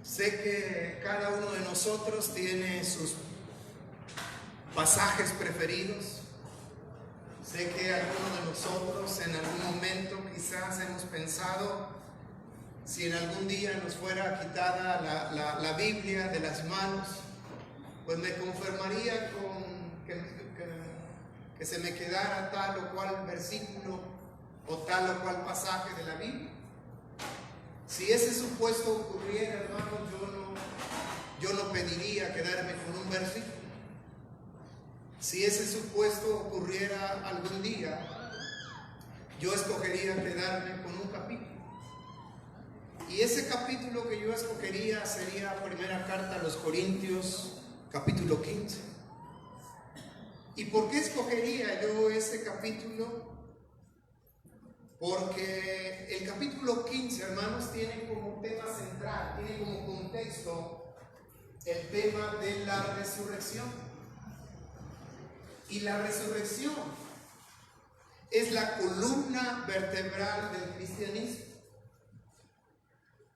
Sé que cada uno de nosotros tiene sus pasajes preferidos. Sé que algunos de nosotros en algún momento quizás hemos pensado si en algún día nos fuera quitada la Biblia de las manos, pues me conformaría con que se me quedara tal o cual versículo o tal o cual pasaje de la Biblia. Si ese supuesto ocurriera, hermanos, yo no pediría quedarme con un versículo. Si ese supuesto ocurriera algún día, yo escogería quedarme con un capítulo. Y ese capítulo que yo escogería sería Primera Carta a los Corintios, capítulo 15. ¿Y por qué escogería yo ese capítulo? Porque el capítulo 15, hermanos, tiene como tema central, tiene como contexto el tema de la resurrección. Y la resurrección es la columna vertebral del cristianismo.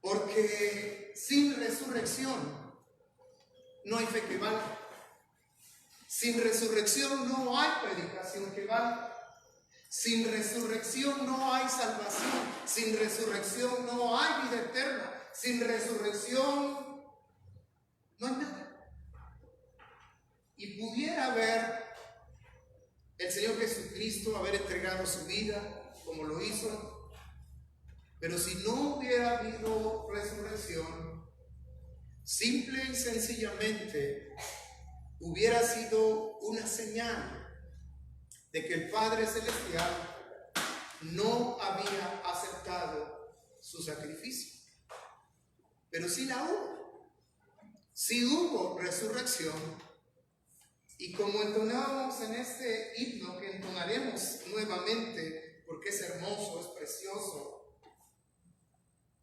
Porque sin resurrección no hay fe que valga. Sin resurrección no hay predicación que valga. Sin resurrección no hay salvación. Sin resurrección no hay vida eterna. Sin resurrección no hay nada. Y pudiera haber el Señor Jesucristo haber entregado su vida como lo hizo, pero si no hubiera habido resurrección, simple y sencillamente hubiera sido una señal de que el Padre Celestial no había aceptado su sacrificio. Pero sí la hubo. Sí hubo resurrección. Y como entonábamos en este himno que entonaremos nuevamente, porque es hermoso, es precioso,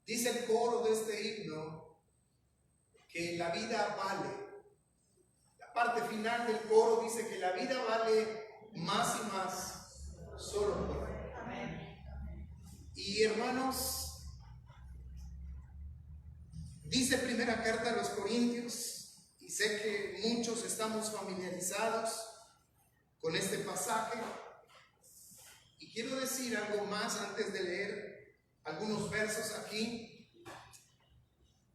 dice el coro de este himno que la vida vale. La parte final del coro dice que la vida vale más y más solo por Él. Y hermanos, dice Primera Carta a los Corintios, y sé que muchos estamos familiarizados con este pasaje, y quiero decir algo más antes de leer algunos versos aquí.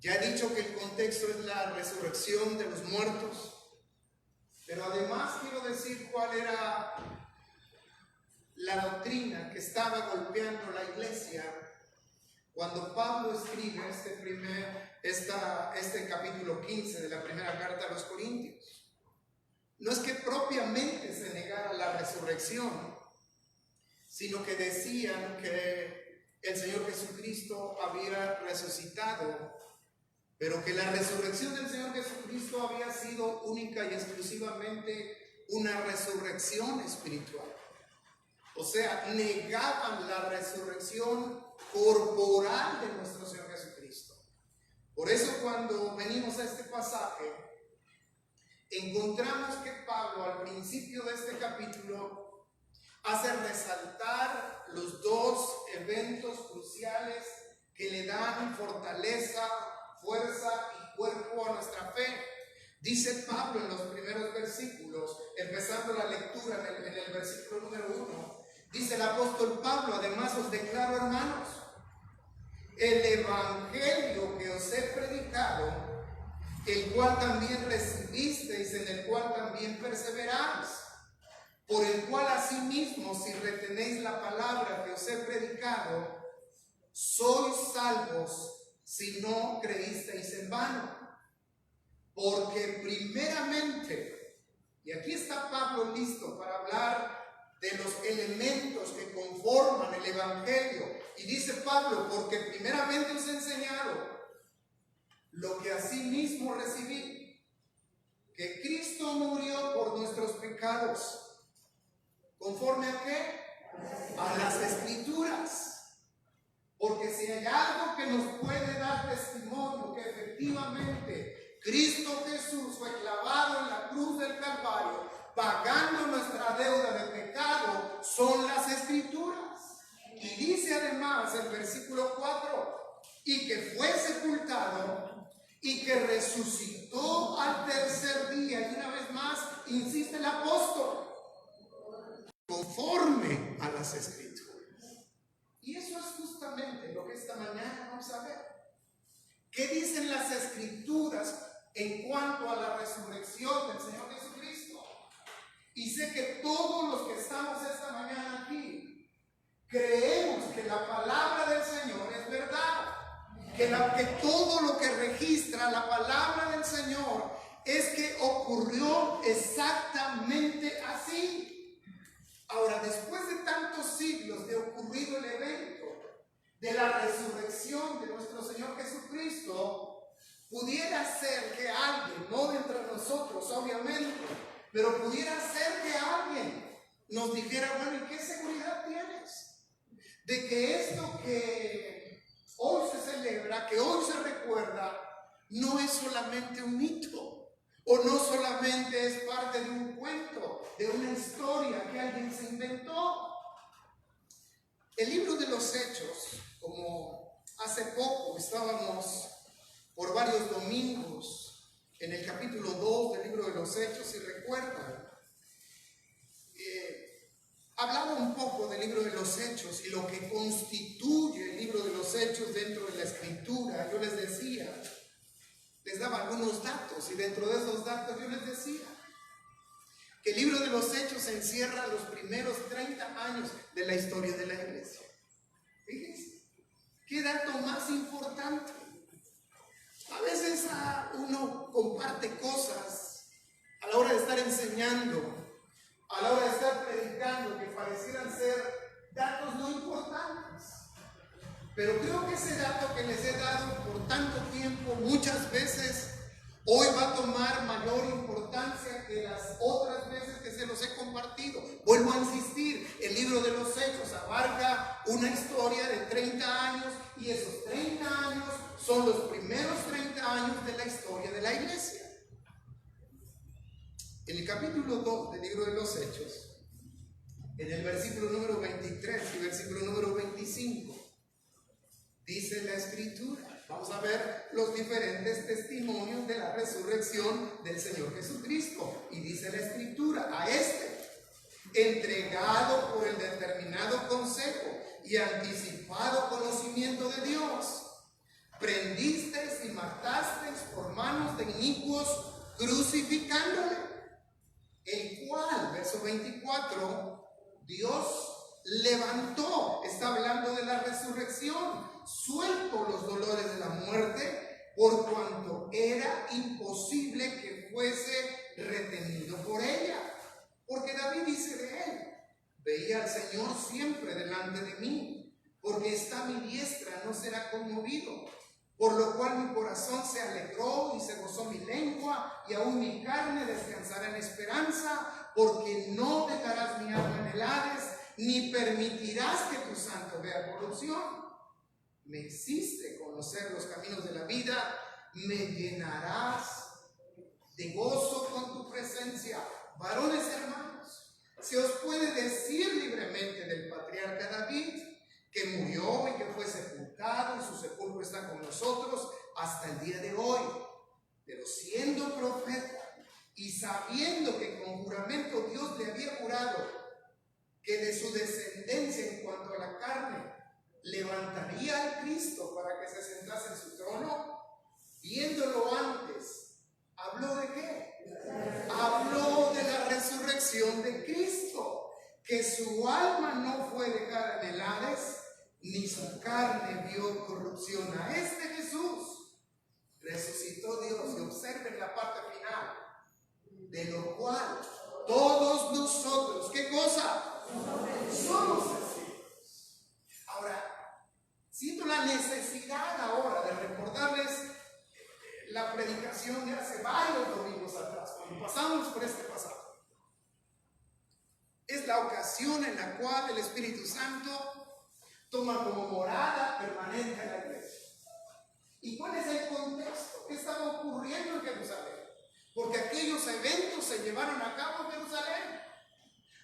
Ya he dicho que el contexto es la resurrección de los muertos, pero además quiero decir cuál era la doctrina que estaba golpeando la iglesia cuando Pablo escribe este capítulo 15 de la primera carta a los Corintios. No es que propiamente se negara la resurrección, sino que decían que el Señor Jesucristo había resucitado, pero que la resurrección del Señor Jesucristo había sido única y exclusivamente una resurrección espiritual. O sea, negaban la resurrección corporal de nuestro Señor Jesucristo. Por eso cuando venimos a este pasaje, encontramos que Pablo al principio de este capítulo hace resaltar los dos eventos cruciales que le dan fortaleza, fuerza y cuerpo a nuestra fe. Dice Pablo en los primeros versículos, empezando la lectura en el versículo número 1, dice el apóstol Pablo: además os declaro, hermanos, el evangelio que os he predicado, el cual también recibisteis, en el cual también perseveráis, por el cual asimismo, si retenéis la palabra que os he predicado, sois salvos si no creísteis en vano. Porque primeramente, y aquí está Pablo listo para hablar de los elementos que conforman el evangelio, y dice Pablo: porque primeramente os he enseñado lo que asimismo recibí, que Cristo murió por nuestros pecados. ¿Conforme a qué? A las Escrituras. Porque si hay algo que nos puede dar testimonio que efectivamente Cristo Jesús fue clavado en la cruz del Calvario, pagando nuestra deuda de pecado, son las Escrituras. Y dice además el versículo 4: y que fue sepultado y que resucitó al tercer día. Y una vez más, insiste el apóstol, conforme a las Escrituras. Y eso es justamente lo que esta mañana vamos a ver. ¿Qué dicen las Escrituras en cuanto a la resurrección del Señor Jesucristo? Y sé que todos los que estamos esta mañana aquí creemos que la palabra del Señor es verdad, que todo lo que registra la palabra del Señor es que ocurrió exactamente así. Ahora, después de tantos siglos de ocurrido el evento de la resurrección de nuestro Señor Jesucristo, pudiera ser que alguien, no de entre nosotros obviamente, pero pudiera ser que alguien nos dijera, bueno, ¿y qué seguridad tienes de que esto que hoy se celebra, que hoy se recuerda, no es solamente un mito? O no solamente es parte de un cuento, de una historia que alguien se inventó. El libro de los Hechos, como hace poco estábamos por varios domingos en el capítulo 2 del libro de los Hechos, si recuerdan, hablaba un poco del libro de los Hechos y lo que constituye el libro de los Hechos dentro de la Escritura. Yo les decía, les daba algunos datos y dentro de esos datos yo les decía que el libro de los Hechos encierra los primeros 30 años de la historia de la iglesia. Fíjense, qué dato más importante. A veces uno comparte cosas a la hora de estar enseñando, a la hora de estar predicando, que parecieran ser datos no importantes. Pero creo que ese dato que les he dado por tanto tiempo, muchas veces, hoy va a tomar mayor importancia que las otras veces que se los he compartido. Vuelvo a insistir, el libro de los Hechos abarca una historia de 30 años y esos 30 años son los primeros 30 años de la historia de la iglesia. En el capítulo 2 del libro de los Hechos, en el versículo número 23 y versículo número 25, dice la Escritura, vamos a ver los diferentes testimonios de la resurrección del Señor Jesucristo. Y dice la Escritura, a entregado por el determinado consejo y anticipado conocimiento de Dios, prendisteis y matasteis por manos de inicuos, crucificándole, el cual, verso 24, Dios levantó. Está hablando de la resurrección, suelto los dolores de la muerte, por cuanto era imposible que fuese retenido por ella. Porque David dice de él, veía al Señor siempre delante de mí, porque está a mi diestra, no será conmovido. Por lo cual mi corazón se alegró y se gozó mi lengua, y aún mi carne descansará en esperanza, porque no dejarás mi alma en el Hades, ni permitirás que tu santo vea corrupción. Me hiciste conocer los caminos de la vida, me llenarás de gozo con tu presencia. Varones hermanos, se os puede decir libremente del patriarca David, que murió y que fue sepultado, y su sepulcro está con nosotros hasta el día de hoy. Pero siendo profeta y sabiendo que con juramento Dios le había jurado que de su descendencia en cuanto a la carne levantaría al Cristo para que se sentase en su trono, viéndolo antes, ¿habló de qué? Habló de la resurrección de Cristo, que su alma no fue dejada en el Hades, ni su carne vio corrupción. A este Jesús resucitó Dios, y observen la parte final, de lo cual todos nosotros, ¿qué cosa? Somos testigos. Ahora, siento la necesidad ahora de recordarles la predicación de hace varios domingos atrás, cuando pasamos por este pasaje. Es la ocasión en la cual el Espíritu Santo toma como morada permanente a la iglesia. ¿Y cuál es el contexto? ¿Qué estaba ocurriendo en Jerusalén? Porque aquellos eventos se llevaron a cabo en Jerusalén.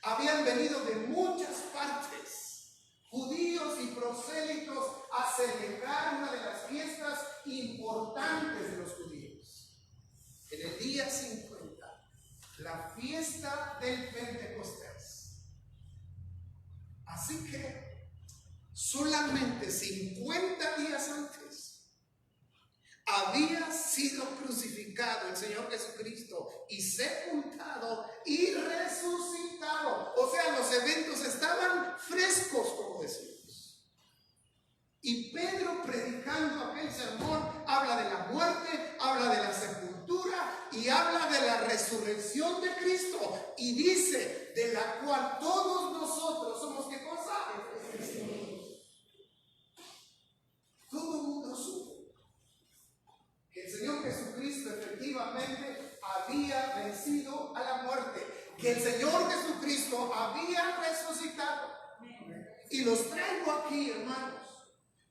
Habían venido de muchas partes judíos y prosélitos a celebrar una de las fiestas importantes de los judíos. había sido crucificado el Señor Jesucristo y sepultado y resucitado. O sea, los eventos estaban frescos, como decimos. Y Pedro, predicando aquel sermón, habla de la muerte, habla de la sepultura y habla de la resurrección de Cristo. Y dice, de la cual todos nosotros somos, ¿qué cosa? Todo el mundo supo que el Señor Jesucristo efectivamente había vencido a la muerte, que el Señor Jesucristo había resucitado. Y los traigo aquí, hermanos,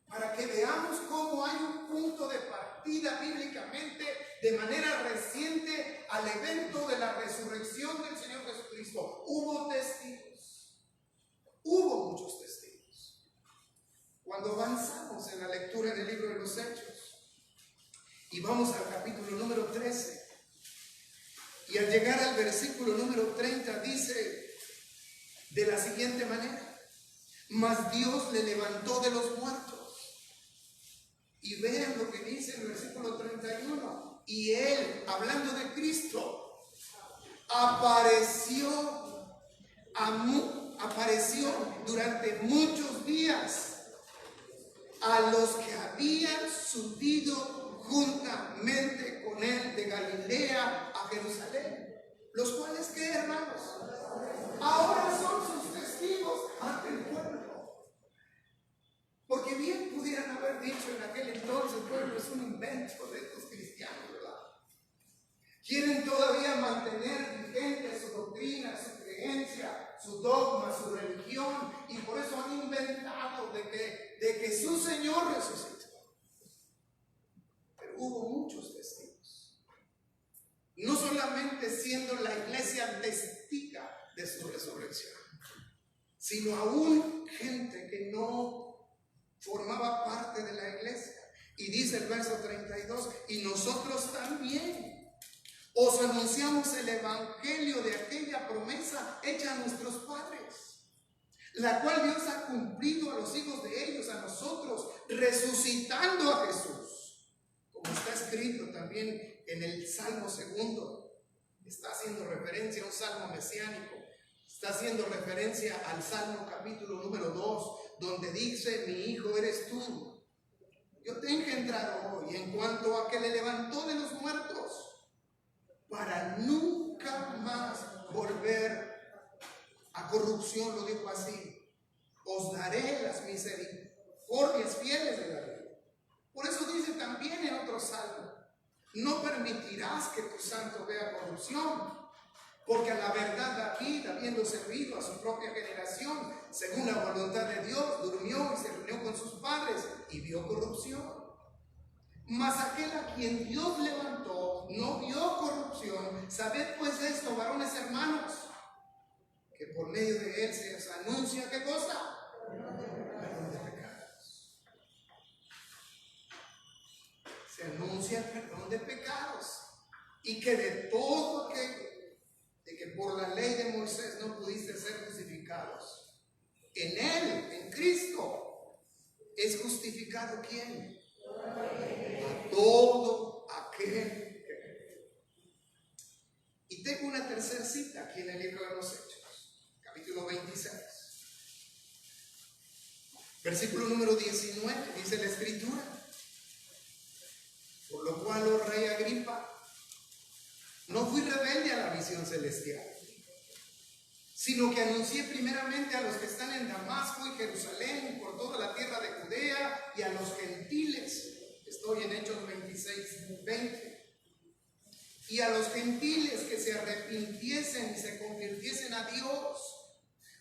para que veamos cómo hay un punto de partida bíblicamente de manera reciente al evento de la resurrección del Señor Jesucristo. Hubo testigos, hubo muchos testigos. Cuando avanzamos en la lectura del libro de los Hechos y vamos al capítulo número 13 y al llegar al versículo número 30 dice de la siguiente manera: mas Dios le levantó de los muertos. Y vean lo que dice el versículo 31. Y él, hablando de Cristo, apareció durante muchos días a los que habían subido juntamente con él de Galilea a Jerusalén, los cuales, ¿qué, hermanos? Ahora son sus testigos ante el pueblo. Porque bien pudieran haber dicho en aquel entonces, el pueblo es un invento de estos cristianos, ¿verdad? Quieren todavía mantener vigente su doctrina, su creencia, su dogma, su religión, y por eso han inventado de que su Señor resucitó. Pero hubo muchos testigos, no solamente siendo la iglesia testiga de su resurrección, sino aún gente que no formaba parte de la iglesia. Y dice el verso 32: y nosotros también os anunciamos el evangelio de aquella promesa hecha a nuestros padres, la cual Dios ha cumplido a los hijos de ellos, a nosotros, resucitando a Jesús, como está escrito también en el Salmo 2. Está haciendo referencia a un salmo mesiánico, está haciendo referencia al Salmo capítulo número 2, donde dice: mi hijo eres tú, yo te he engendrado hoy. En cuanto a que le levantó de los muertos, para nunca más volver a corrupción, lo dijo así: os daré las misericordias fieles de la ley. Por eso dice también en otro salmo: no permitirás que tu santo vea corrupción, porque a la verdad David, habiendo servido a su propia generación según la voluntad de Dios, durmió y se reunió con sus padres y vio corrupción. Mas aquel a quien Dios levantó no vio corrupción. Sabed pues esto, varones hermanos, que por medio de él se os anuncia, ¿qué cosa? Perdón de pecados. Se anuncia el perdón de pecados. Y que de todo aquello de que por la ley de Moisés no pudiste ser justificados, en él, en Cristo, es justificado ¿quién? A todo aquel que cree. Y tengo una tercera cita aquí en el libro de los Hechos, capítulo 26, versículo número 19, dice la escritura: por lo cual, oh rey Agripa, no fui rebelde a la visión celestial, sino que anuncié primeramente a los que están en Damasco y Jerusalén y por toda la tierra de Judea y a los gentiles. Estoy en Hechos 26:20. Y a los gentiles que se arrepintiesen y se convirtiesen a Dios,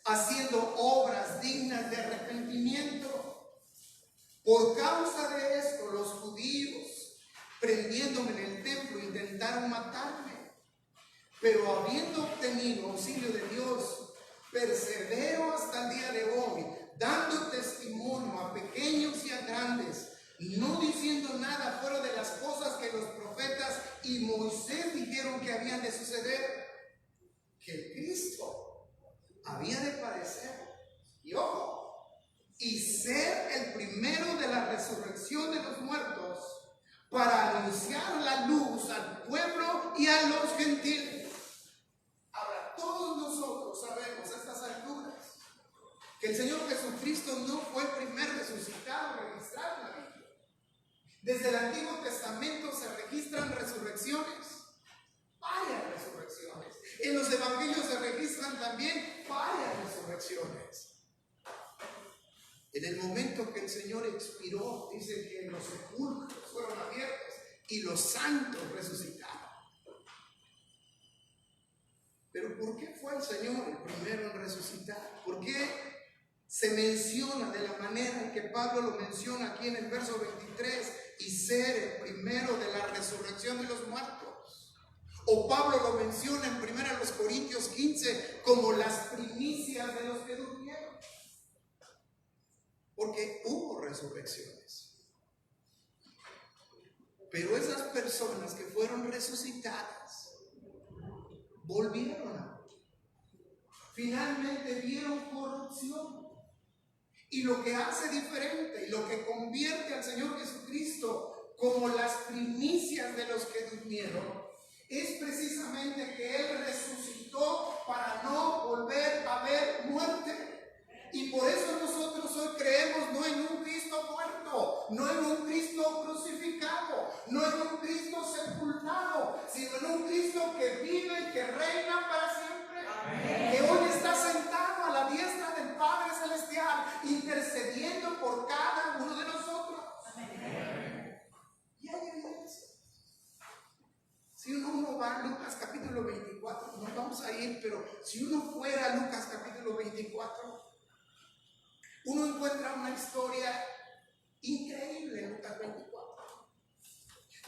haciendo obras dignas de arrepentimiento. Por causa de esto, los judíos, prendiéndome en el templo, intentaron matarme. Pero habiendo obtenido auxilio de Dios, persevero hasta el día de hoy, dando testimonio a pequeños y a grandes, no diciendo nada fuera de las cosas que los profetas y Moisés dijeron que habían de suceder, que el Cristo había de padecer, y ojo, y ser el primero de la resurrección de los muertos, para anunciar la luz al pueblo y a los gentiles. Ahora, todos nosotros sabemos a estas alturas que el Señor Jesucristo no fue el primer resucitado registrado en la Biblia. Desde el Antiguo Testamento se registran resurrecciones, varias resurrecciones. En los evangelios se registran también varias resurrecciones. En el momento que el Señor expiró, dice que los sepulcros fueron abiertos y los santos resucitaron. Pero ¿por qué fue el Señor el primero en resucitar? ¿Por qué se menciona de la manera en que Pablo lo menciona aquí en el verso 23 y ser el primero de la resurrección de los muertos? O Pablo lo menciona en 1 Corintios 15 como las primicias de los que durmieron. Porque hubo resurrecciones. Pero esas personas que fueron resucitadas volvieron a morir. Finalmente vieron corrupción. Y lo que hace diferente y lo que convierte al Señor Jesucristo como las primicias de los que durmieron es precisamente que Él resucitó para no volver a ver muerte. Y por eso nosotros hoy creemos no en un Cristo muerto, no en un Cristo crucificado, no en un Cristo sepultado, sino en un Cristo que vive y que reina para siempre. Amén. Que hoy está sentado a la diestra del Padre Celestial, intercediendo por cada uno de nosotros. Amén. Y hay evidencia. Si uno va a Lucas capítulo 24, no vamos a ir, pero si uno fuera a Lucas capítulo 24, uno encuentra una historia increíble en Lucas 24.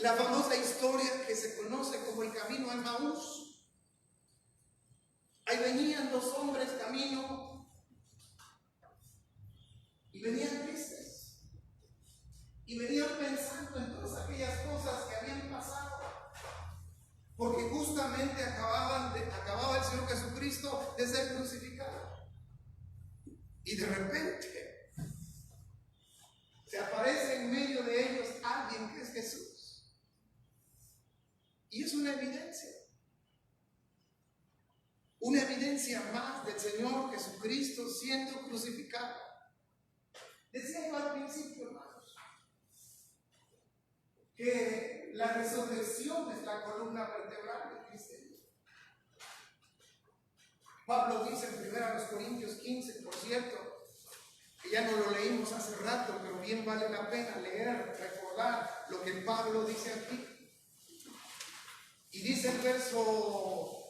La famosa historia que se conoce como el camino a Emaús. Ahí venían dos hombres camino y venían tristes. Y venían pensando en todas aquellas cosas que habían pasado. Porque justamente acababa el Señor Jesucristo de ser crucificado. Y de repente se aparece en medio de ellos alguien que es Jesús. Y es una evidencia. Una evidencia más del Señor Jesucristo siendo crucificado. Decía yo al principio, hermanos, que la resurrección es la columna vertebral del cristianismo. Pablo dice en 1 Corintios 15, por cierto, que ya no lo leímos hace rato, pero bien vale la pena leer, recordar lo que Pablo dice aquí. Y dice el verso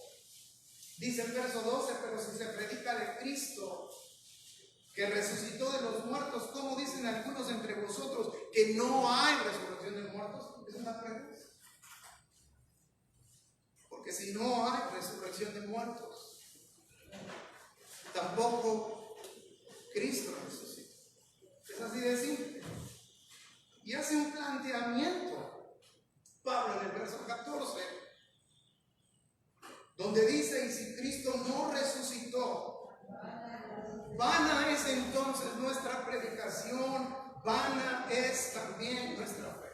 12, pero si se predica de Cristo, que resucitó de los muertos, ¿cómo dicen algunos entre vosotros que no hay resurrección de muertos? Es una pregunta. Porque si no hay resurrección de muertos, tampoco Cristo resucitó. Es así de simple. Y hace un planteamiento Pablo en el verso 14, donde dice: y si Cristo no resucitó, vana es entonces nuestra predicación, vana es también nuestra fe.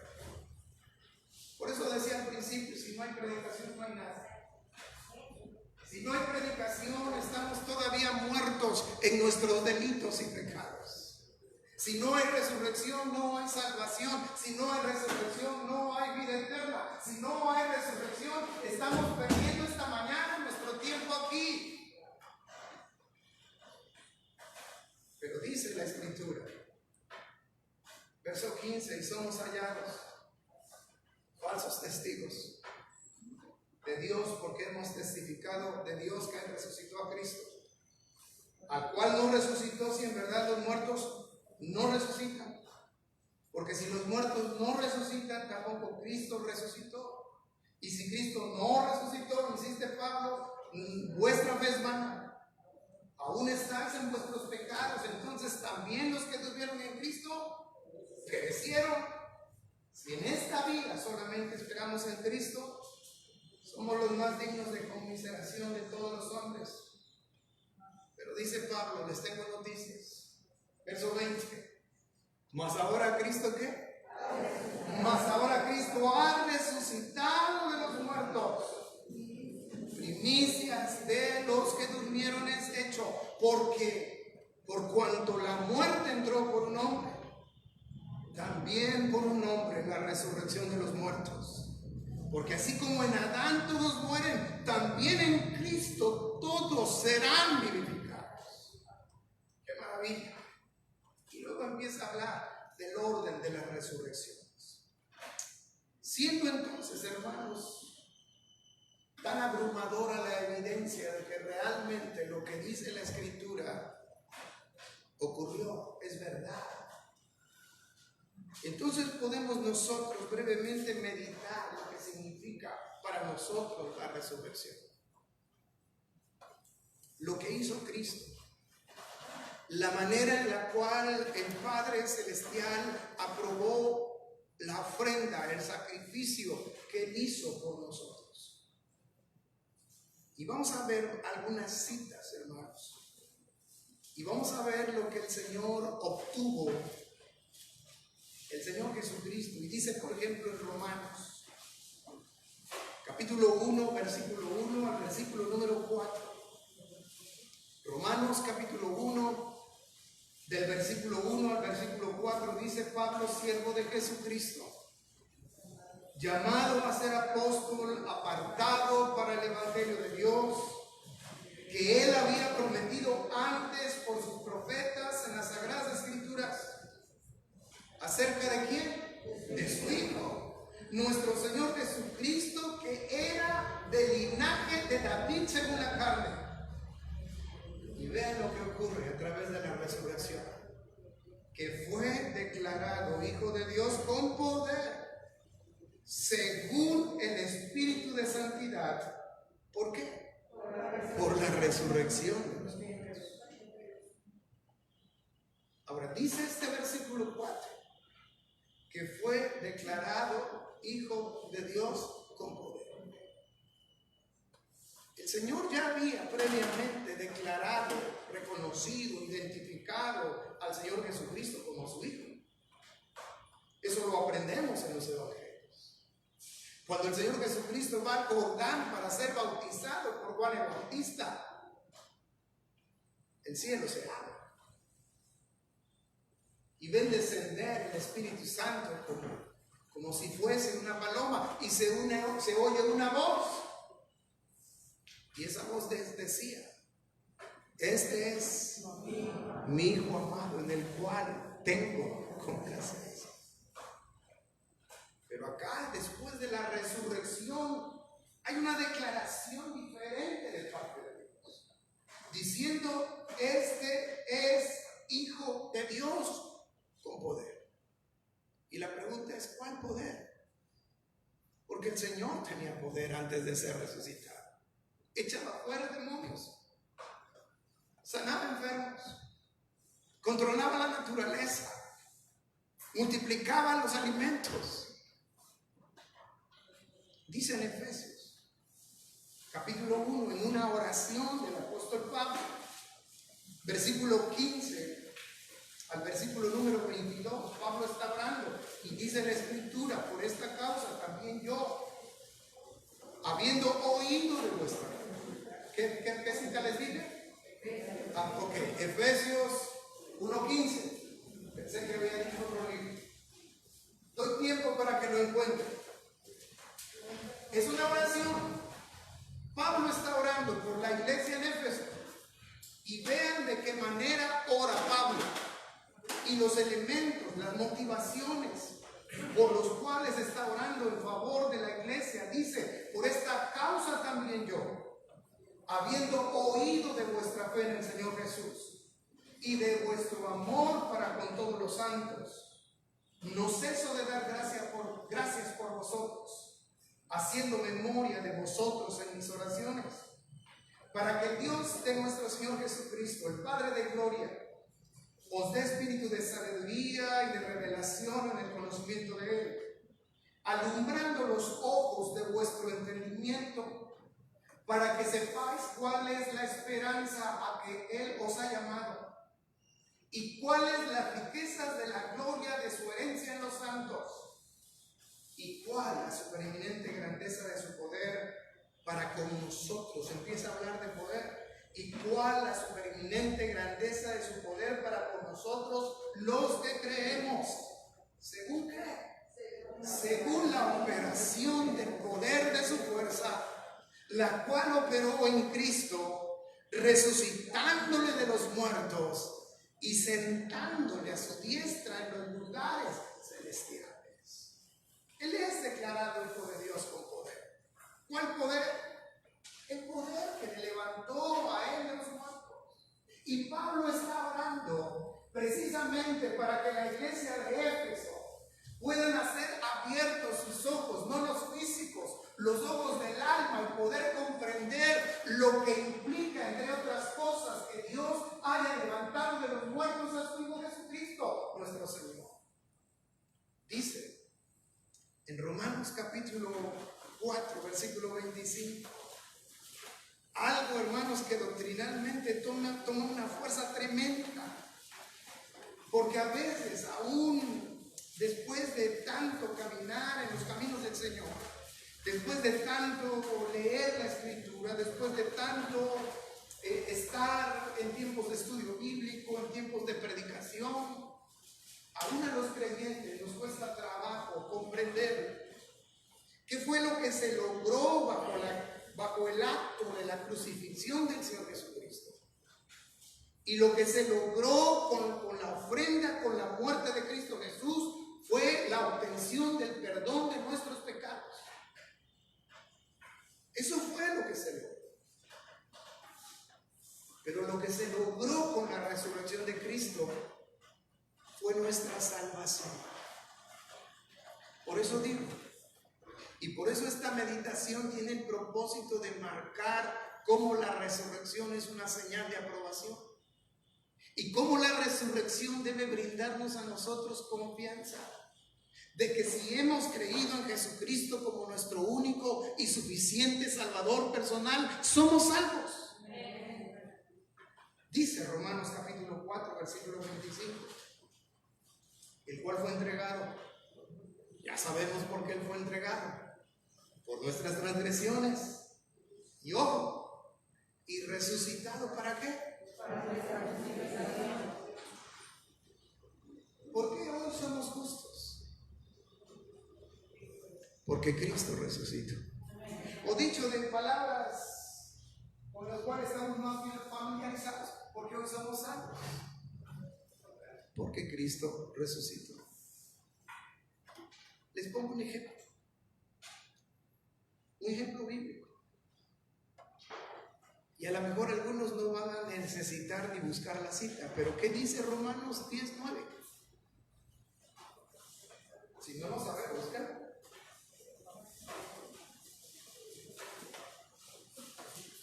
Por eso decía al principio, si no hay predicación no hay nada. Si no hay predicación, estamos todavía muertos en nuestros delitos y pecados. Si no hay resurrección, no hay salvación. Si no hay resurrección, no hay vida eterna. Si no hay resurrección, estamos perdiendo esta mañana nuestro tiempo aquí. Pero dice la Escritura, verso 15, y somos hallados falsos testigos de Dios, porque hemos testificado de Dios que Él resucitó a Cristo, al cual no resucitó si en verdad los muertos no resucitan. Porque si los muertos no resucitan, tampoco Cristo resucitó. Y si Cristo no resucitó, insiste Pablo, vuestra fe es vana. Aún estáis en vuestros pecados, entonces también los que durmieron en Cristo perecieron. Si en esta vida solamente esperamos en Cristo, somos los más dignos de conmiseración de todos los hombres. Pero dice Pablo, les tengo noticias. Verso 20. Mas ahora Cristo, ¿qué? Mas ahora Cristo ha resucitado de los muertos. Primicias de los que durmieron es hecho, porque por cuanto la muerte entró por un hombre, también por un hombre la resurrección de los muertos. Porque así como en Adán todos mueren, también en Cristo todos serán vivificados. ¡Qué maravilla! Y luego empieza a hablar del orden de las resurrecciones. Siendo entonces, hermanos, tan abrumadora la evidencia de que realmente lo que dice la Escritura ocurrió, es verdad. Entonces podemos nosotros brevemente meditar lo que significa para nosotros la resurrección. Lo que hizo Cristo, la manera en la cual el Padre Celestial aprobó la ofrenda, el sacrificio que Él hizo por nosotros. Y vamos a ver algunas citas, hermanos. Y vamos a ver lo que el Señor obtuvo, el Señor Jesucristo. Y dice, por ejemplo, en Romanos, capítulo 1, versículo 1 al versículo número 4. Romanos capítulo 1, del versículo 1 al versículo 4, dice Pablo, siervo de Jesucristo, llamado a ser apóstol, apartado para el evangelio de Dios, que Él había prometido antes por sus profetas en las Sagradas Escrituras. ¿Acerca de quién? De su Hijo, nuestro Señor Jesucristo, que era del linaje de David según la carne. Y vean lo que ocurre a través de la resurrección, que fue declarado Hijo de Dios con poder, según el Espíritu de Santidad. ¿Por qué? Por la resurrección de los muertos. Ahora dice este versículo 4, que fue declarado Hijo de Dios con poder. El Señor ya había previamente declarado, reconocido, identificado al Señor Jesucristo como su Hijo. Eso lo aprendemos en los evangelios. Cuando el Señor Jesucristo va al Jordán para ser bautizado por Juan el Bautista, el cielo se abre y ven descender el Espíritu Santo como si fuese una paloma, y se oye una voz. Y esa voz decía, este es mi Hijo amado, en el cual tengo complacencia. Pero acá, después de la resurrección, hay una declaración diferente de parte de Dios, diciendo, este es Hijo de Dios con poder. Y la pregunta es, ¿cuál poder? Porque el Señor tenía poder antes de ser resucitado. Echaba fuera demonios, sanaba enfermos, controlaba la naturaleza, multiplicaba los alimentos. Dice en Efesios, capítulo 1, en una oración del apóstol Pablo, versículo 15 al versículo número 22, Pablo está hablando y dice en la Escritura, por esta causa también yo, habiendo oído de vuestra fe. ¿Qué cita les dije? Ok, Efesios 1:15. Pensé que había dicho otro libro. Doy tiempo para que lo encuentren. Es una oración. Pablo está orando por la iglesia en Éfeso. Y vean de qué manera ora Pablo. Y los elementos, las motivaciones por los cuales está orando en favor de la iglesia. Dice, por esta causa también yo, habiendo oído de vuestra fe en el Señor Jesús y de vuestro amor para con todos los santos, no ceso de dar gracias por vosotros, haciendo memoria de vosotros en mis oraciones, para que el Dios de nuestro Señor Jesucristo, el Padre de gloria, os dé espíritu de sabiduría y de revelación en el conocimiento de Él, alumbrando los ojos de vuestro entendimiento, para que sepáis cuál es la esperanza a que Él os ha llamado, ¿Y cuáles las riquezas de la gloria de su herencia en los santos? ¿Y cuál la supereminente grandeza de su poder para con nosotros? Empieza a hablar de poder. ¿Y cuál la supereminente grandeza de su poder para con nosotros, los que creemos? ¿Según qué? Según la operación del poder de su fuerza, la cual operó en Cristo, resucitándole de los muertos y sentándole a su diestra en los lugares celestiales. Él es declarado Hijo de Dios con poder. ¿Cuál poder? El poder que le levantó a él de los muertos. Y Pablo está orando precisamente para que la iglesia de Éfeso puedan hacer abiertos sus ojos, no los físicos, los ojos del alma, y poder comprender lo que implica, entre otras cosas, que Dios haya levantado de los muertos a su Hijo Jesucristo, nuestro Señor. Dice en Romanos capítulo 4, versículo 25, algo, hermanos, que doctrinalmente toma una fuerza tremenda, porque a veces, aún después de tanto caminar en los caminos del Señor, después de tanto leer la Escritura, después de tanto estar en tiempos de estudio bíblico, en tiempos de predicación, aún a los creyentes nos cuesta trabajo comprender qué fue lo que se logró bajo el acto de la crucifixión del Señor Jesucristo. Y lo que se logró con la ofrenda, con la muerte de Cristo Jesús, fue la obtención del perdón de nuestros pecados. Eso fue lo que se logró. Pero lo que se logró con la resurrección de Cristo fue nuestra salvación. Por eso digo, y por eso esta meditación tiene el propósito de marcar cómo la resurrección es una señal de aprobación y cómo la resurrección debe brindarnos a nosotros confianza de que si hemos creído en Jesucristo como nuestro único y suficiente Salvador personal, somos salvos. Dice Romanos capítulo 4, versículo 25, el cual fue entregado. Ya sabemos por qué Él fue entregado. Por nuestras transgresiones. Y ojo, y resucitado, ¿para qué? Para nuestra justificación. ¿Por qué hoy somos justos? Porque Cristo resucitó. O dicho de palabras con las cuales estamos más bien familiarizados, porque hoy somos salvos. Porque Cristo resucitó. Les pongo un ejemplo. Un ejemplo bíblico. Y a lo mejor algunos no van a necesitar ni buscar la cita, pero ¿qué dice Romanos 10:9? Si no lo sabe, buscar.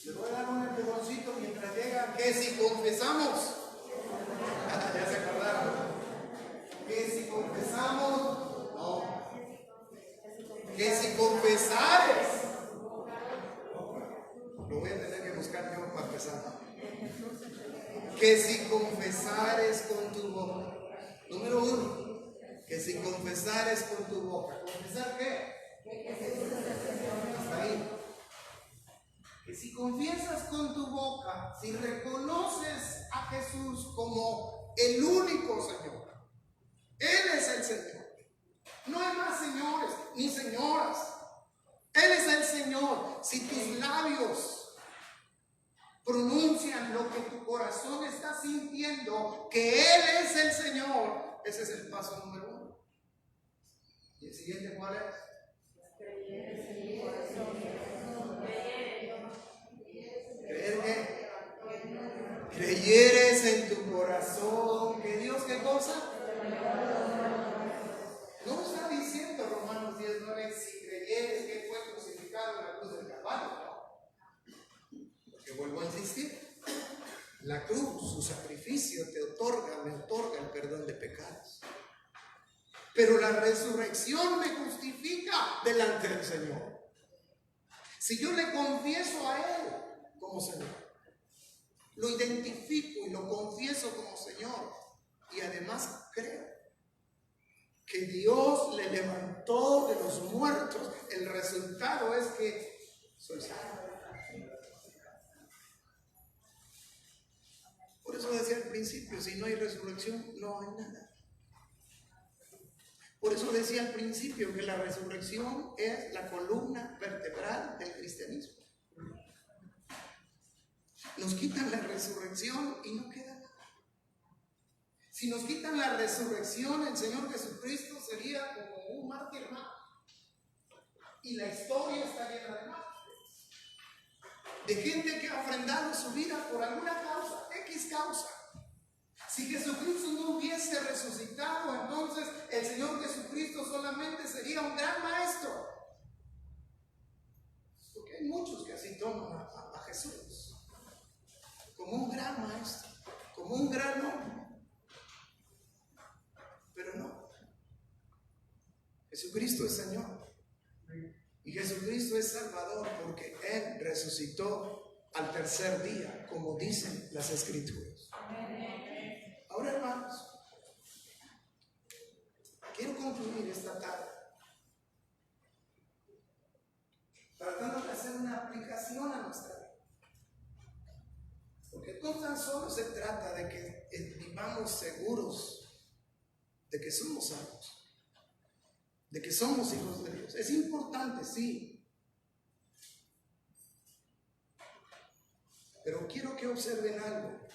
Les voy a dar un empujoncito mientras llega. Que si confesamos, ya se acordaron, que si confesamos, no, que si confesares, lo voy a tener que buscar yo para empezar. Que si confesares con tu boca, número 1, que si confesares con tu boca, ¿confesar qué? Hasta ahí. Que si confiesas con tu boca, si reconoces a Jesús como el único Señor, Él es el Señor. No hay más señores ni señoras. Él es el Señor. Si tus labios pronuncian lo que tu corazón está sintiendo, que Él es el Señor, ese es el paso número 1. ¿Y el siguiente cuál es? ¿Creer qué? Creyeres en tu corazón que Dios, ¿qué cosa? No está diciendo Romanos 10:9 si creyeres que fue crucificado en la cruz del Calvario, no. Porque vuelvo a insistir, la cruz, su sacrificio me otorga el perdón de pecados. Pero la resurrección me justifica delante del Señor. Si yo le confieso a Él como Señor, lo identifico y lo confieso como Señor, Y además creo que Dios le levantó de los muertos. El resultado es que soy salvo. Por eso decía al principio, si no hay resurrección, no hay nada. Por eso decía al principio que la resurrección es la columna vertebral del cristianismo. Nos quitan la resurrección y no queda nada. Si nos quitan la resurrección, el Señor Jesucristo sería como un mártir más. Y la historia está llena de mártires. De gente que ha ofrendado su vida por alguna causa, X causa. Si Jesucristo no hubiese resucitado, entonces el Señor Jesucristo solamente sería un gran maestro. Porque hay muchos que así toman a Jesús como un gran maestro, como un gran hombre. Pero no. Jesucristo es Señor. Y Jesucristo es Salvador porque Él resucitó al tercer día, como dicen las Escrituras. Ahora, hermanos, quiero concluir esta tarde tratando de hacer una aplicación a nuestra vida. Porque no tan solo se trata de que vivamos seguros de que somos salvos, de que somos hijos de Dios. Es importante, sí. Pero quiero que observen algo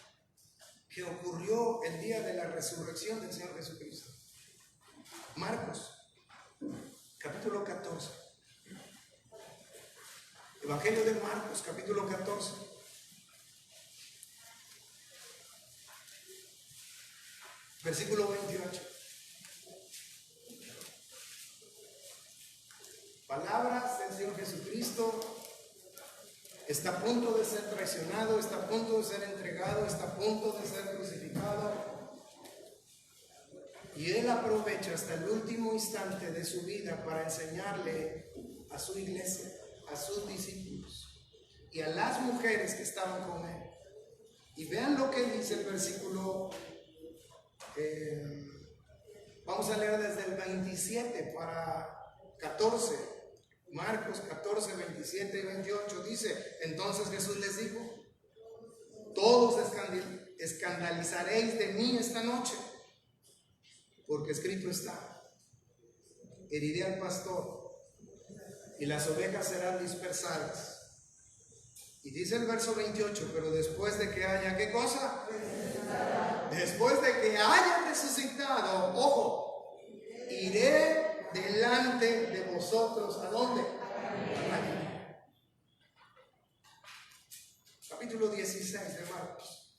que ocurrió el día de la resurrección del Señor Jesucristo. Marcos, capítulo 14. Evangelio de Marcos, capítulo 14. Versículo 28. Palabras del Señor Jesucristo. Está a punto de ser traicionado, está a punto de ser entregado, está a punto de ser crucificado. Y Él aprovecha hasta el último instante de su vida para enseñarle a su iglesia, a sus discípulos y a las mujeres que estaban con Él. Y vean lo que dice el versículo, vamos a leer desde el 27 para 14. Marcos 14, 27 y 28 dice: entonces Jesús les dijo: todos escandalizaréis de mí esta noche, porque escrito está: heriré al pastor y las ovejas serán dispersadas. Y dice el verso 28: pero después de que haya, ¿qué cosa? Después de que haya resucitado, ojo, iré delante de vosotros. ¿A dónde? Capítulo 16 de Marcos.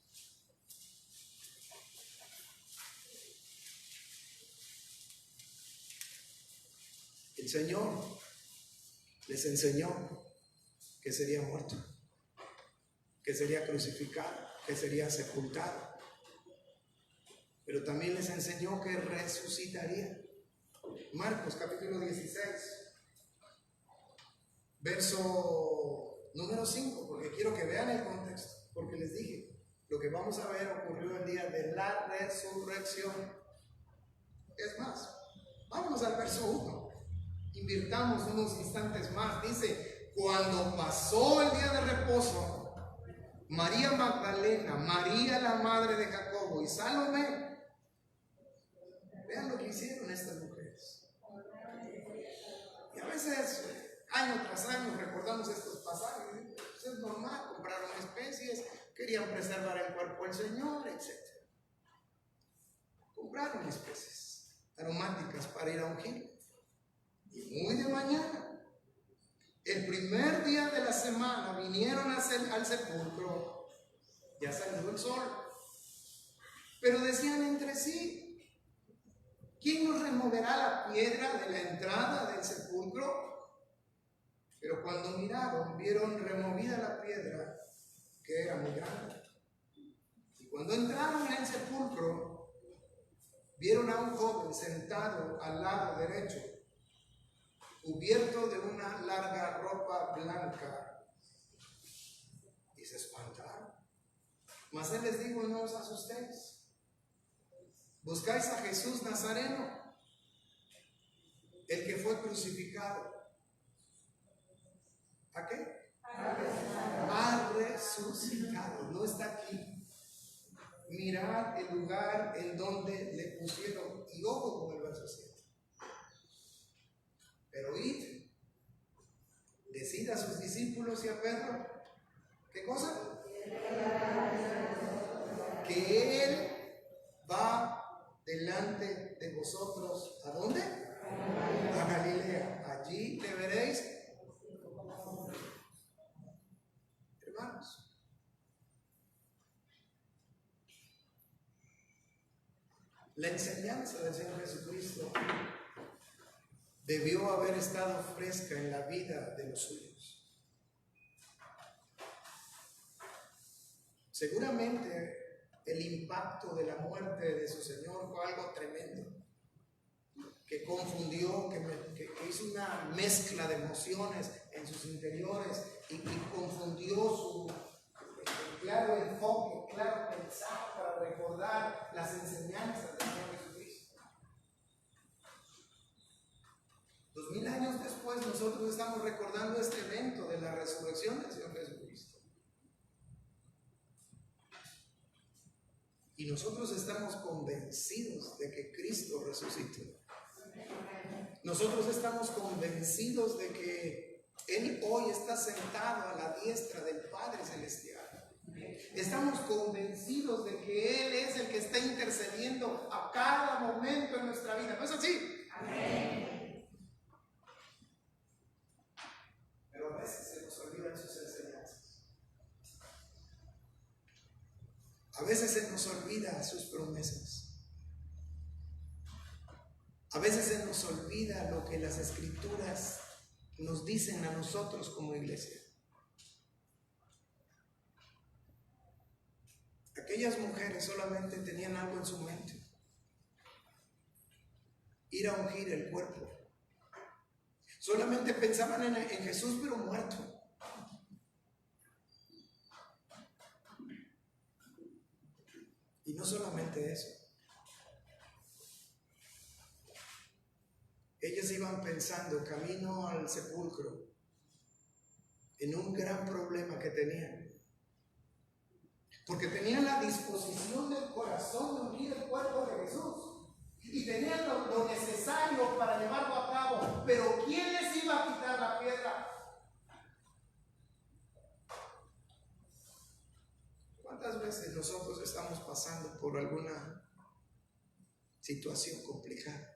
El Señor les enseñó que sería muerto, que sería crucificado, que sería sepultado, pero también les enseñó que resucitaría. Marcos capítulo 16, verso número 5, porque quiero que vean el contexto, porque les dije, lo que vamos a ver ocurrió el día de la resurrección. Es más, vámonos al verso 1, invirtamos unos instantes más. Dice: cuando pasó el día de reposo, María Magdalena, María la madre de Jacobo y Salomé, vean lo que hicieron estas mujeres. Y a veces, año tras año, recordamos estos pasajes. Pues es normal, compraron especies, querían preservar el cuerpo del Señor, etc. Compraron especies aromáticas para ir a ungir. Y muy de mañana, el primer día de la semana, vinieron al sepulcro. Ya salió el sol. Pero decían entre sí: ¿quién nos removerá la piedra de la entrada del sepulcro? Pero cuando miraron, vieron removida la piedra, que era muy grande. Y cuando entraron en el sepulcro, vieron a un joven sentado al lado derecho, cubierto de una larga ropa blanca, y se espantaron. Mas Él les dijo: no os asustéis, Buscáis a Jesús Nazareno, el que fue crucificado. ¿A qué? Ha resucitado, no está aquí. Mirad el lugar en donde le pusieron, y ojo con el verso 7. Pero id, decid a sus discípulos y a Pedro, ¿qué cosa? Que Él va delante de vosotros. ¿A dónde? A Galilea. Allí le veréis. Hermanos, la enseñanza del Señor Jesucristo debió haber estado fresca en la vida de los suyos. Seguramente el impacto de la muerte de su Señor fue algo tremendo, que confundió, que hizo una mezcla de emociones en sus interiores y confundió su claro enfoque, claro pensar para recordar las enseñanzas del Señor Jesucristo. 2000 años después nosotros estamos recordando este evento de la resurrección del Señor Jesucristo. Y nosotros estamos convencidos de que Cristo resucitó. Nosotros estamos convencidos de que Él hoy está sentado a la diestra del Padre Celestial. Estamos convencidos de que Él es el que está intercediendo a cada momento en nuestra vida. ¿No es así? Amén. Pero a veces se nos olvidan sus enseñanzas. A veces se nos olvida sus promesas. A veces se nos olvida lo que las Escrituras nos dicen a nosotros como iglesia. Aquellas mujeres solamente tenían algo en su mente: ir a ungir el cuerpo. Solamente pensaban en Jesús, pero muerto. Y no solamente eso. Ellas iban pensando camino al sepulcro en un gran problema que tenían. Porque tenían la disposición del corazón de ungir el cuerpo de Jesús. Y tenían lo necesario para llevarlo a cabo. Pero ¿quién les iba a quitar la piedra? ¿Cuántas veces nosotros estamos pasando por alguna situación complicada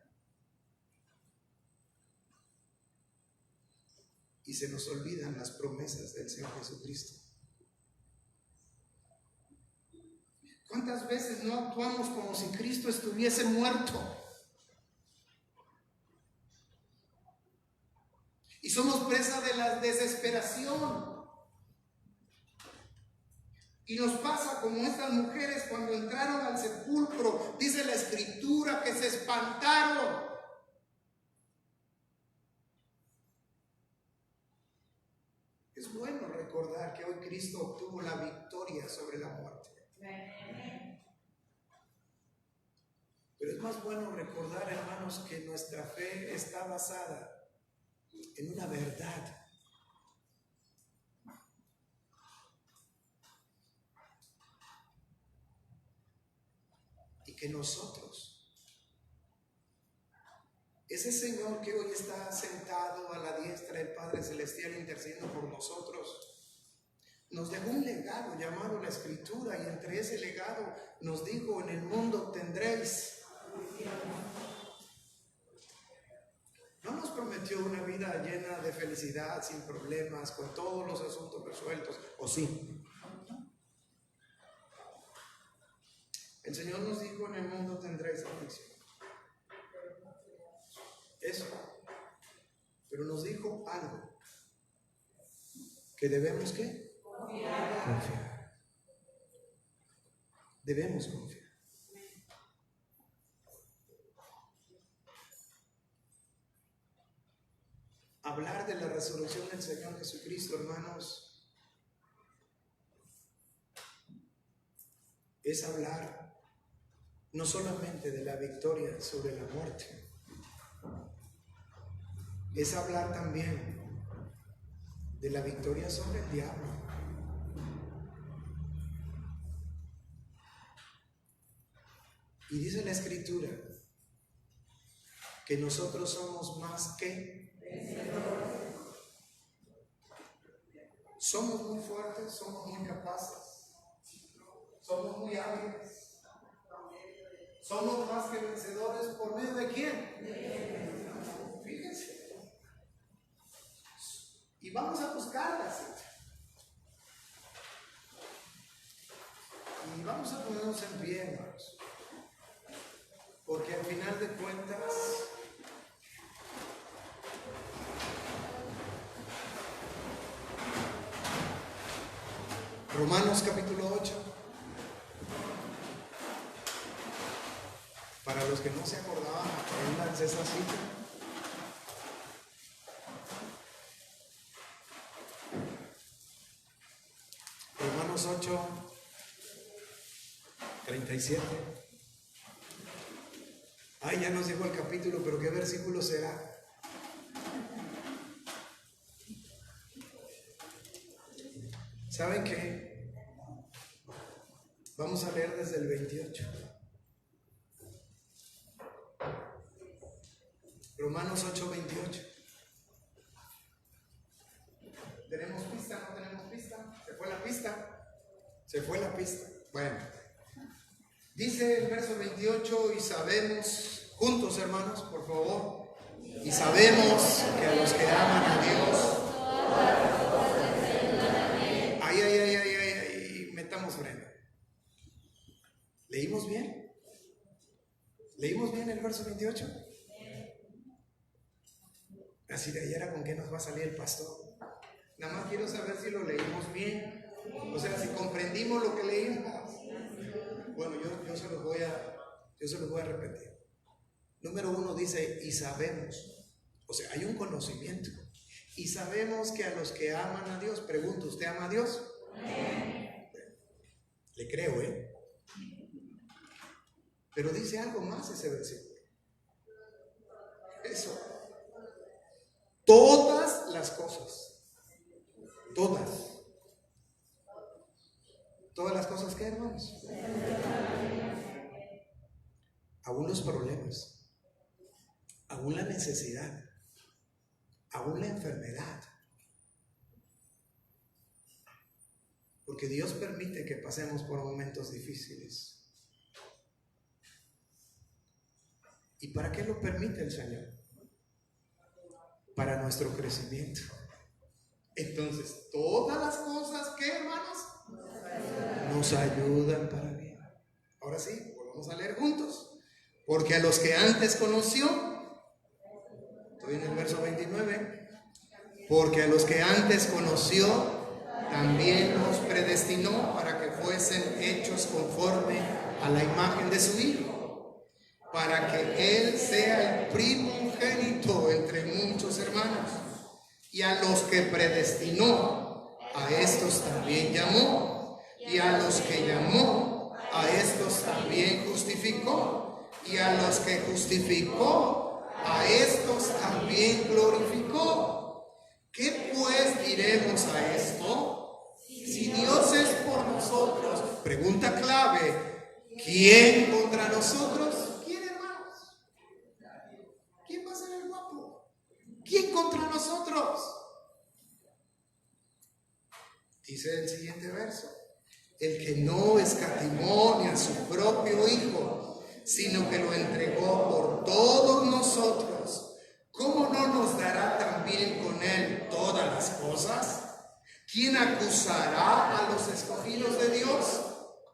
y se nos olvidan las promesas del Señor Jesucristo? ¿Cuántas veces no actuamos como si Cristo estuviese muerto? Y somos presa de la desesperación. Y nos pasa como estas mujeres cuando entraron al sepulcro. Dice la Escritura que se espantaron. Es bueno recordar que hoy Cristo obtuvo la victoria sobre la muerte. Pero es más bueno recordar, hermanos, que nuestra fe está basada en una verdad. Y que nosotros, ese Señor que hoy está sentado a la diestra del Padre Celestial intercediendo por nosotros, nos dejó un legado llamado la Escritura, y entre ese legado nos dijo: en el mundo tendréis. No nos prometió una vida llena de felicidad, sin problemas, con todos los asuntos resueltos, ¿o sí? El Señor nos dijo: en el mundo tendréis aflicción. Eso. Pero nos dijo algo que debemos, ¿qué? Confiar. Debemos confiar. Hablar de la resurrección del Señor Jesucristo, hermanos, es hablar no solamente de la victoria sobre la muerte, es hablar también de la victoria sobre el diablo. Y dice la Escritura que nosotros somos más que vencedores. Somos muy fuertes, somos muy capaces, somos muy hábiles. Somos más que vencedores por medio de quién. Fíjense. Y vamos a buscarlas. Y vamos a ponernos en pie, hermanos. Porque al final de cuentas, Romanos capítulo 8, para los que no se acordaban, apréndanse esa cita. Romanos 8, 37. Ay, ya nos dijo el capítulo, pero ¿qué versículo será? ¿Saben qué? Vamos a leer desde el 28. Romanos 8, 28. ¿Tenemos pista? ¿No tenemos pista? ¿Se fue la pista? Se fue la pista. Bueno, dice el verso 28, y sabemos, juntos hermanos, por favor, y sabemos que a los que aman a Dios, metamos freno. ¿Leímos bien? ¿Leímos bien el verso 28? Así de ayer, ¿con qué nos va a salir el pastor? Nada más quiero saber si lo leímos bien. O sea, si comprendimos lo que leímos. Bueno, yo se los voy a repetir. Número 1 dice, y sabemos. O sea, hay un conocimiento. Y sabemos que a los que aman a Dios, pregunto, ¿usted ama a Dios? Le creo, Pero dice algo más ese versículo. Eso. Todas las cosas. Todas las cosas que, hermanos. Aún los problemas. Aún la necesidad. Aún la enfermedad. Porque Dios permite que pasemos por momentos difíciles. ¿Y para qué lo permite el Señor? Para nuestro crecimiento. Entonces, todas las cosas que, hermanos, nos ayudan para bien. Ahora sí, volvamos a leer juntos. Porque a los que antes conoció, estoy en el verso 29, porque a los que antes conoció, también los predestinó para que fuesen hechos conforme a la imagen de su Hijo, para que Él sea el primogénito entre muchos hermanos. Y a los que predestinó, a estos también llamó. Y a los que llamó, a estos también justificó. Y a los que justificó, a estos también glorificó. ¿Qué pues diremos a esto? Si Dios es por nosotros, pregunta clave, ¿quién contra nosotros? ¿Quién, hermanos? ¿Quién va a ser el guapo? ¿Quién contra nosotros? Dice el siguiente verso, el que no escatimó ni a su propio Hijo, sino que lo entregó por todos nosotros, ¿cómo no nos dará también con Él todas las cosas? ¿Quién acusará a los escogidos de Dios?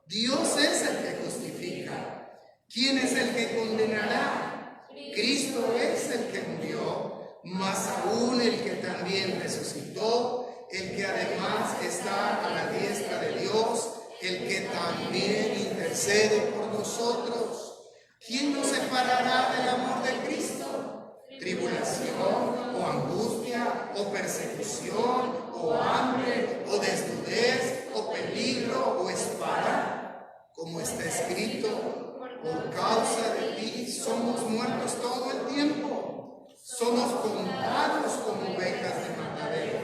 Dios es el que justifica. ¿Quién es el que condenará? Cristo es el que murió, más aún el que también resucitó, el que además está a la diestra de Dios, el que también intercede por nosotros. ¿Quién nos separará del amor de Cristo? ¿Tribulación, o angustia, o persecución, o hambre, o desnudez, o peligro, o espada? Como está escrito, Por causa de ti somos muertos todo el tiempo. Somos contados como ovejas de matadero.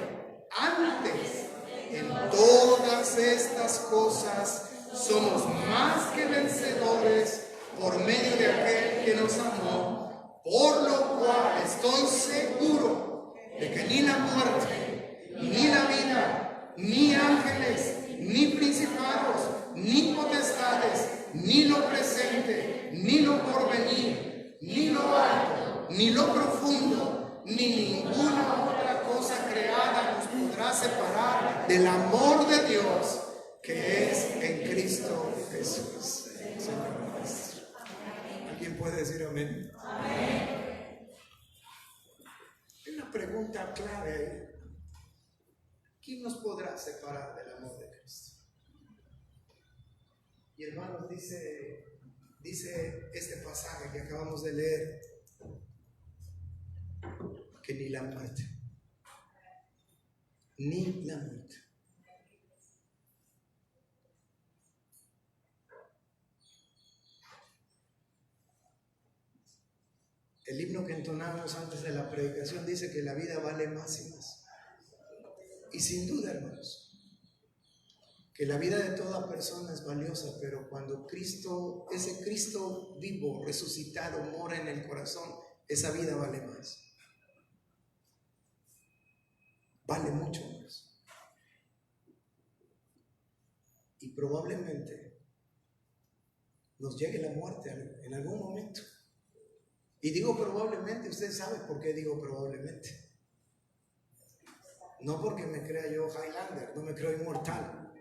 Antes, en todas estas cosas, somos más que vencedores por medio de aquel que nos amó. Por lo cual estoy seguro de que ni la muerte, ni la vida, ni ángeles, ni principados, ni potestades, ni lo presente, ni lo porvenir, ni lo alto, ni lo profundo, ni ninguna otra cosa creada nos podrá separar del amor de Dios que es en Cristo Jesús, Señor nuestro. ¿Alguien puede decir amén? Amén. Hay una pregunta clave ahí. ¿Quién nos podrá separar del amor de Cristo? Y hermanos, dice este pasaje que acabamos de leer, que ni la muerte, ni la muerte. El himno que entonamos antes de la predicación dice que la vida vale más y más. Y sin duda, hermanos, que la vida de toda persona es valiosa, pero cuando Cristo, ese Cristo vivo, resucitado, mora en el corazón, esa vida vale más. Vale mucho más. Y probablemente nos llegue la muerte en algún momento. Y digo probablemente, usted sabe por qué digo probablemente. No porque me crea yo Highlander, no me creo inmortal.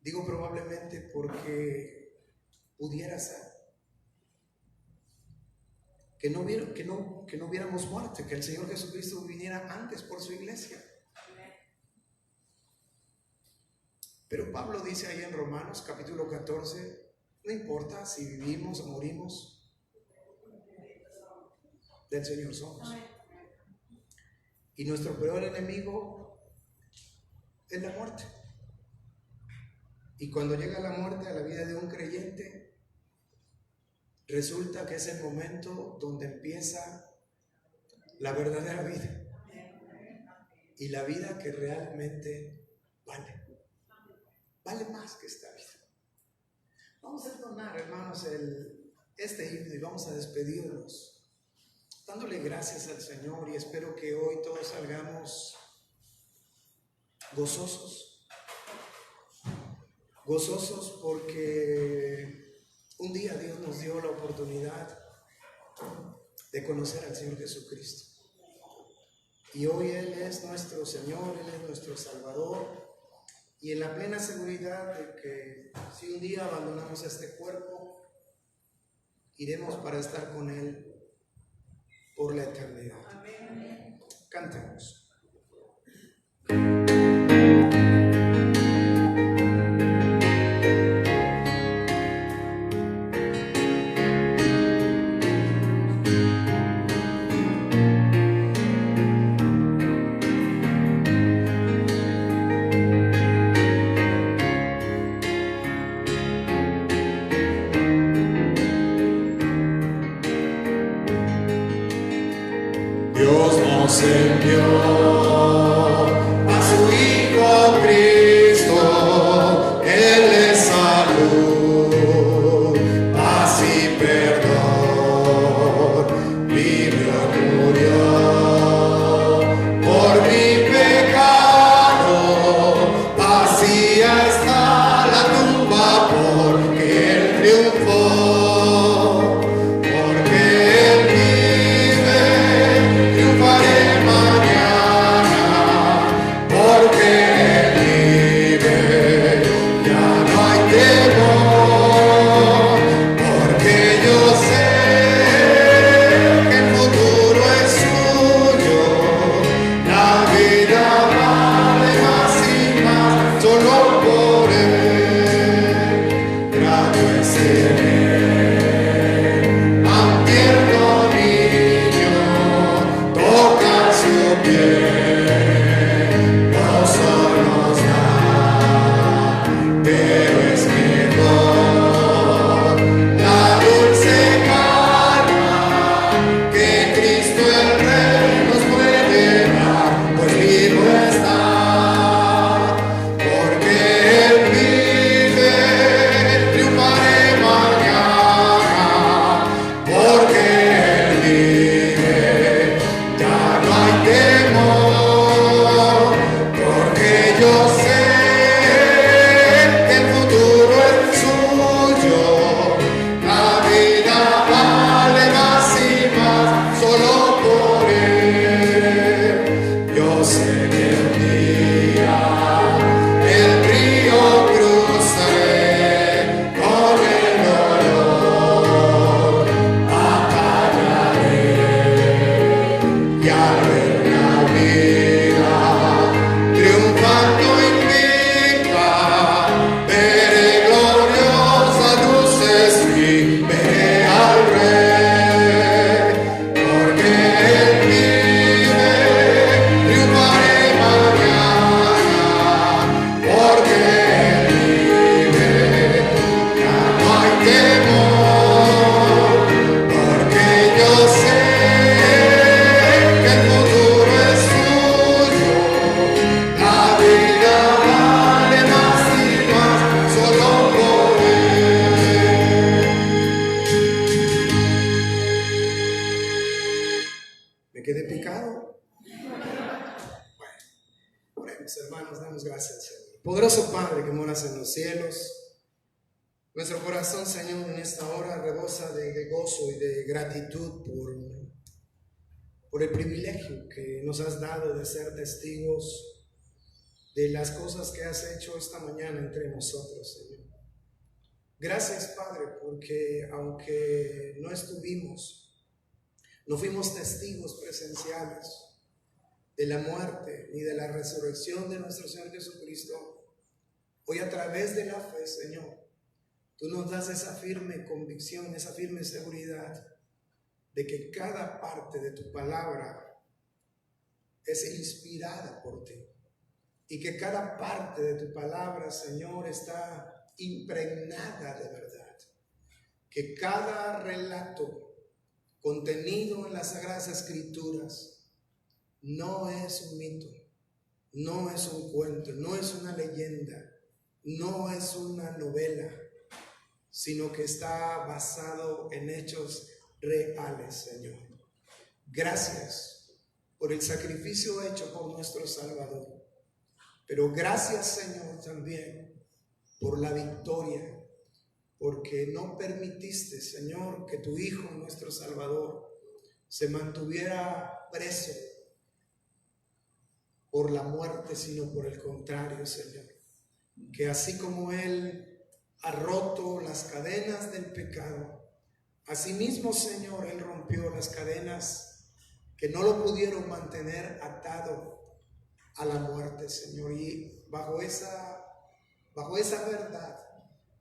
Digo probablemente porque pudiera ser que no hubiéramos muerte, que el Señor Jesucristo viniera antes por su iglesia. Pero Pablo dice ahí en Romanos capítulo 14, no importa si vivimos o morimos, del Señor somos. Y nuestro peor enemigo es la muerte. Y cuando llega la muerte a la vida de un creyente, resulta que es el momento donde empieza la verdadera vida. Y la vida que realmente vale. Vale más que esta vida. Vamos a entonar, hermanos, este himno y vamos a despedirnos dándole gracias al Señor, y espero que hoy todos salgamos gozosos porque un día Dios nos dio la oportunidad de conocer al Señor Jesucristo, y hoy Él es nuestro Señor, Él es nuestro Salvador, y en la plena seguridad de que si un día abandonamos este cuerpo, iremos para estar con Él por la eternidad. Amén. Cantemos. Dios nos envió a su Hijo Cristo, Él es salud, paz y perdón, vivió y murió por mi pecado, vacía está la tumba porque Él triunfó. Mañana mis hermanos, damos gracias, Señor. Poderoso Padre que moras en los cielos, nuestro corazón, Señor, en esta hora rebosa de gozo y de gratitud por el privilegio que nos has dado de ser testigos de las cosas que has hecho esta mañana entre nosotros, Señor. Gracias, Padre, porque aunque no fuimos testigos presenciales de la muerte ni de la resurrección de nuestro Señor Jesucristo, hoy a través de la fe, Señor, tú nos das esa firme convicción, esa firme seguridad de que cada parte de tu palabra es inspirada por ti y que cada parte de tu palabra, Señor, está impregnada de verdad, que cada relato contenido en las Sagradas Escrituras no es un mito, no es un cuento, no es una leyenda, no es una novela, sino que está basado en hechos reales, Señor. Gracias por el sacrificio hecho por nuestro Salvador, pero gracias, Señor, también por la victoria, porque no permitiste, Señor, que tu Hijo, nuestro Salvador, se mantuviera preso por la muerte, sino por el contrario, Señor, que así como Él ha roto las cadenas del pecado, asimismo, Señor, Él rompió las cadenas que no lo pudieron mantener atado a la muerte, Señor. Y bajo esa verdad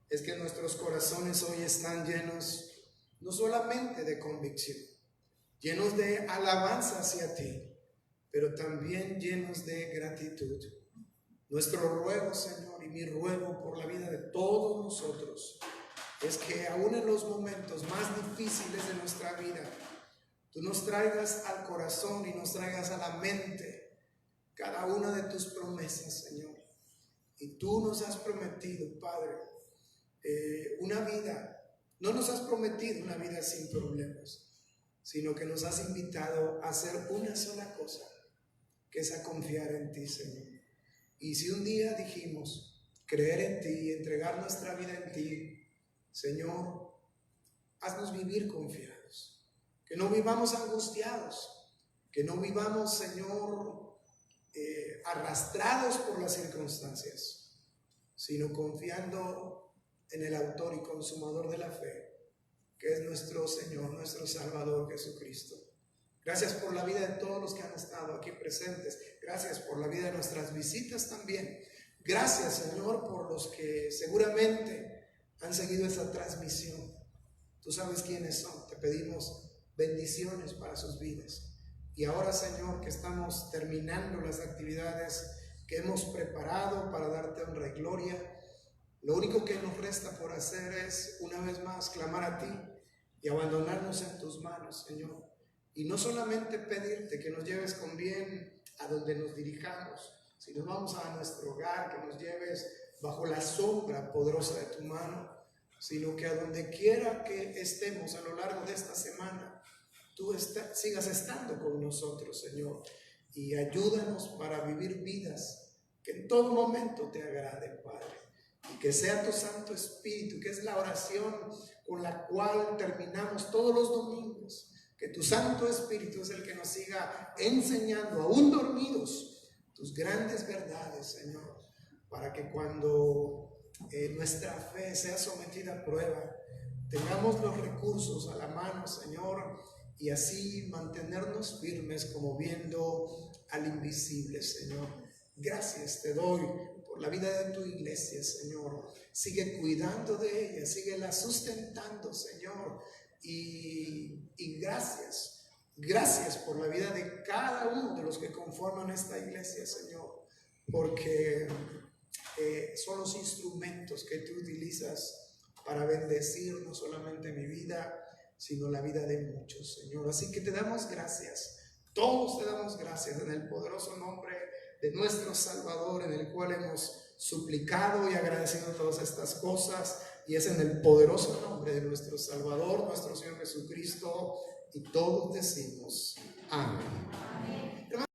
es que nuestros corazones hoy están llenos no solamente de convicción, llenos de alabanza hacia ti, pero también llenos de gratitud. Nuestro ruego, Señor, y mi ruego por la vida de todos nosotros, es que aún en los momentos más difíciles de nuestra vida, tú nos traigas al corazón y nos traigas a la mente cada una de tus promesas, Señor. Y tú nos has prometido, Padre, una vida, no nos has prometido una vida sin problemas, sino que nos has invitado a hacer una sola cosa, que es a confiar en ti, Señor. Y si un día dijimos creer en ti y entregar nuestra vida en ti, Señor, haznos vivir confiados, que no vivamos angustiados, que no vivamos, Señor, arrastrados por las circunstancias, sino confiando en el autor y consumador de la fe, que es nuestro Señor, nuestro Salvador Jesucristo. Gracias por la vida de todos los que han estado aquí presentes. Gracias por la vida de nuestras visitas también. Gracias, Señor, por los que seguramente han seguido esta transmisión. Tú sabes quiénes son. Te pedimos bendiciones para sus vidas. Y ahora, Señor, que estamos terminando las actividades que hemos preparado para darte honra y gloria, lo único que nos resta por hacer es, una vez más, clamar a ti y abandonarnos en tus manos, Señor. Y no solamente pedirte que nos lleves con bien a donde nos dirijamos, si nos vamos a nuestro hogar, que nos lleves bajo la sombra poderosa de tu mano, sino que a donde quiera que estemos a lo largo de esta semana, tú sigas estando con nosotros, Señor, y ayúdanos para vivir vidas que en todo momento te agraden, Padre, y que sea tu Santo Espíritu, que es la oración con la cual terminamos todos los domingos, que tu Santo Espíritu es el que nos siga enseñando, aún dormidos, tus grandes verdades, Señor, para que cuando nuestra fe sea sometida a prueba, tengamos los recursos a la mano, Señor, y así mantenernos firmes como viendo al invisible, Señor. Gracias te doy por la vida de tu iglesia, Señor. Sigue cuidando de ella, síguela sustentando, Señor. Y gracias por la vida de cada uno de los que conforman esta iglesia, Señor, porque son los instrumentos que tú utilizas para bendecir no solamente mi vida, sino la vida de muchos, Señor. Así que te damos gracias, todos te damos gracias en el poderoso nombre de nuestro Salvador, en el cual hemos suplicado y agradecido todas estas cosas, y es en el poderoso nombre de nuestro Salvador, nuestro Señor Jesucristo, y todos decimos amén.